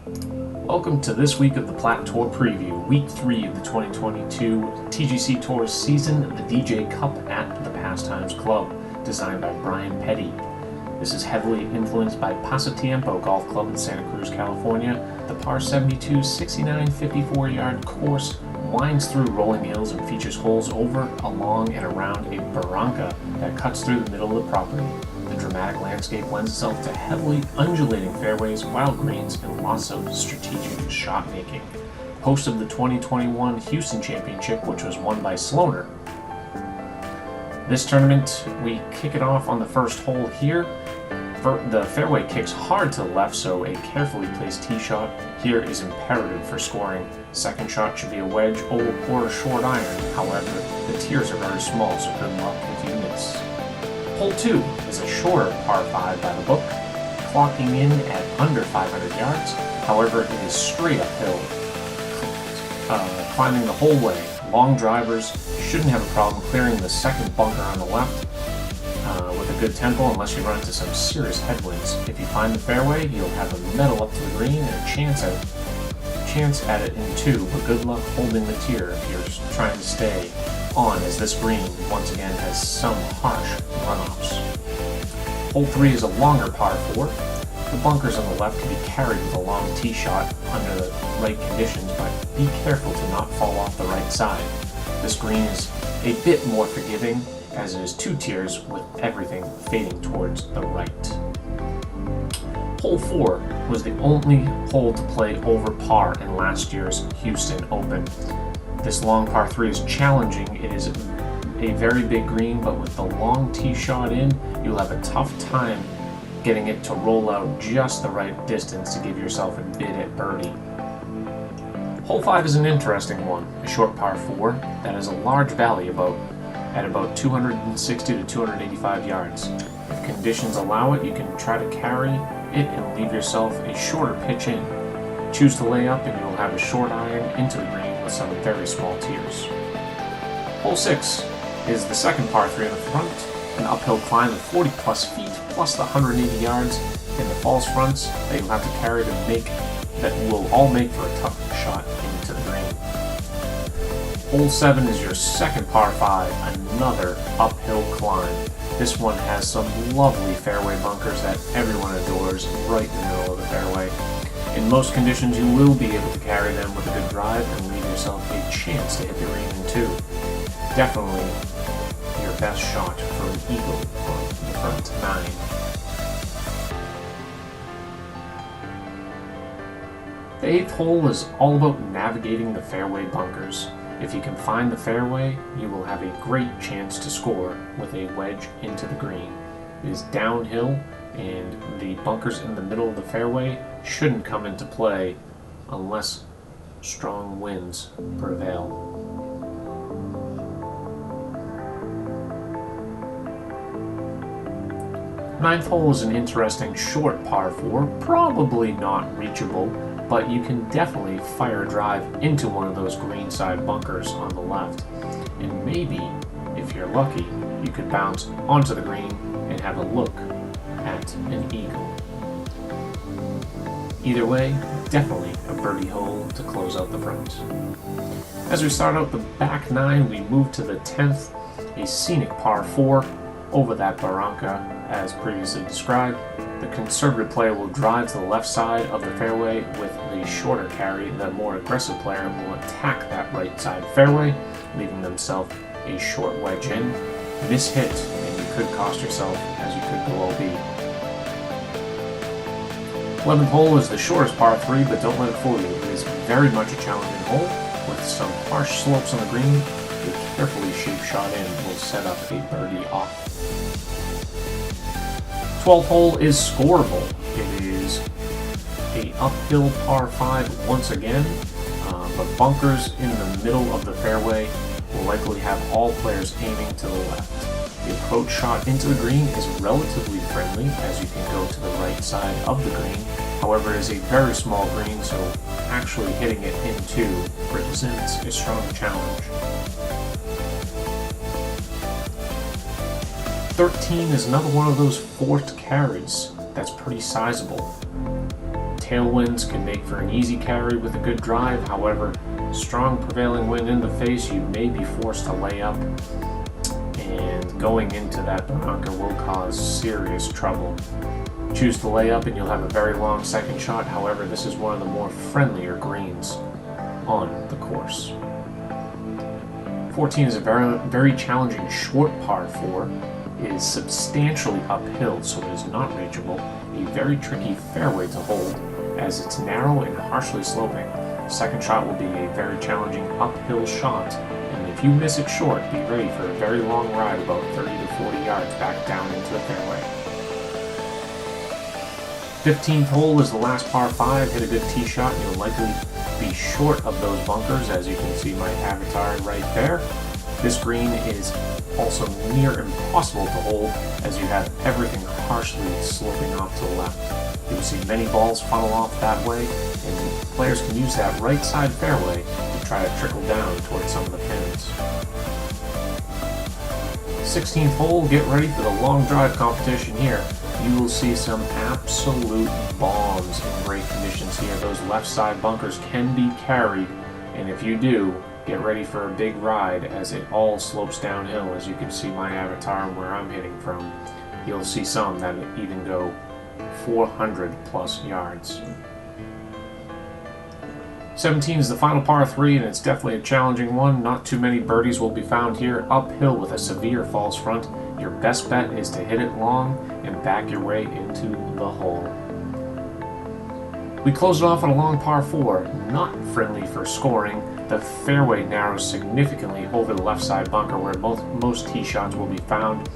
Welcome to this week of the Plat Tour Preview, Week 3 of the 2022 TGC Tour season, the DJ Cup at the Pastimes Club, designed by Brian Petty. This is heavily influenced by Pastimes Golf Club in Santa Cruz, California. The par 72 69 54-yard course winds through rolling hills and features holes over, along, and around a barranca that cuts through the middle of the property. The dramatic landscape lends itself to heavily undulating fairways, wild greens, and lots of strategic shot making. Host of the 2021 Houston Championship, which was won by Sloaner. This tournament, we kick it off on the first hole here. The fairway kicks hard to the left, so a carefully placed tee shot here is imperative for scoring. Second shot should be a wedge or a short iron. However, the tiers are very small, so good luck if you miss. Hole 2 is a shorter par 5 by the book, clocking in at under 500 yards. However, it is straight uphill, climbing the whole way. Long drivers shouldn't have a problem clearing the second bunker on the left with a good tempo, unless you run into some serious headwinds. If you find the fairway, you'll have a medal up to the green and a chance at it in 2, but good luck holding the tier if you're trying to stay on, as this green once again has some harsh runoffs. Hole 3 is a longer par 4. The bunkers on the left can be carried with a long tee shot under the right conditions, but be careful to not fall off the right side. This green is a bit more forgiving, as it is 2 tiers with everything fading towards the right. Hole 4 was the only hole to play over par in last year's Houston Open. This long par 3 is challenging. It is a very big green, but with the long tee shot in, you'll have a tough time getting it to roll out just the right distance to give yourself a bid at birdie. Hole 5 is an interesting one, a short par 4 that has a large valley at about 260 to 285 yards. If conditions allow it, you can try to carry it and leave yourself a shorter pitch in. Choose to lay up and you'll have a short iron into the green with some very small tiers. Hole 6 is the second par 3 on the front, an uphill climb of 40 plus feet plus the 180 yards in the false fronts that you'll have to carry to that will all make for a tough shot into the green. Hole 7 is your second par 5, another uphill climb. This one has some lovely fairway bunkers that everyone adores right in the middle of the fairway. In most conditions, you will be able to carry them with a good drive and leave yourself a chance to hit the green in 2. Definitely your best shot for an eagle on the front 9. The 8th hole is all about navigating the fairway bunkers. If you can find the fairway, you will have a great chance to score with a wedge into the green. It is downhill, and the bunkers in the middle of the fairway shouldn't come into play unless strong winds prevail. Ninth hole is an interesting short par 4, probably not reachable, but you can definitely fire a drive into one of those greenside bunkers on the left. And maybe, if you're lucky, you could bounce onto the green and have a look at an eagle. Either way, definitely a birdie hole to close out the front. As we start out the back 9, we move to the 10th, a scenic par 4 over that barranca as previously described. The conservative player will drive to the left side of the fairway with the shorter carry. The more aggressive player will attack that right side fairway, leaving themselves a short wedge in. Mishit, and you could cost yourself, as you could go OB. 11th hole is the shortest par 3, but don't let it fool you. It is very much a challenging hole with some harsh slopes on the green. A carefully shaped shot in will set up a birdie off. 12th hole is scoreable. It is a uphill par 5 once again, but bunkers in the middle of the fairway will likely have all players aiming to the left. The approach shot into the green is relatively friendly, as you can go to the right side of the green. However, it is a very small green, so actually hitting it in 2 presents a strong challenge. 13 is another one of those forced carries that's pretty sizable. tailwinds can make for an easy carry with a good drive. However, strong prevailing wind in the face, you may be forced to lay up, and going into that bunker will cause serious trouble. Choose to lay up and you'll have a very long second shot. However, this is one of the more friendlier greens on the course. 14 is a very challenging short par 4. It is substantially uphill, so it is not reachable. A very tricky fairway to hold, as it's narrow and harshly sloping. Second shot will be a very challenging uphill shot, and if you miss it short, be ready for a very long ride, about 30 to 40 yards back down into the fairway. 15th hole is the last par 5. Hit a good tee shot and you'll likely be short of those bunkers, as you can see my avatar right there. This green is also near impossible to hold, as you have everything harshly sloping off to the left. You'll see many balls funnel off that way, and players can use that right side fairway to try to trickle down towards some of the pins. 16th hole, get ready for the long drive competition here. You will see some absolute bombs in great conditions here. Those left side bunkers can be carried, and if you do, get ready for a big ride, as it all slopes downhill. As you can see my avatar and where I'm hitting from, you'll see some that even go 400 plus yards. 17 is the final par 3, and it's definitely a challenging one. Not too many birdies will be found here. Uphill with a severe false front. Your best bet is to hit it long and back your way into the hole. We close it off on a long par 4, not friendly for scoring. The fairway narrows significantly over the left side bunker, where most tee shots will be found.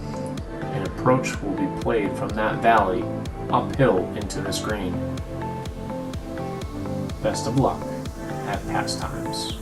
An approach will be played from that valley uphill into this green. Best of luck at Pastimes.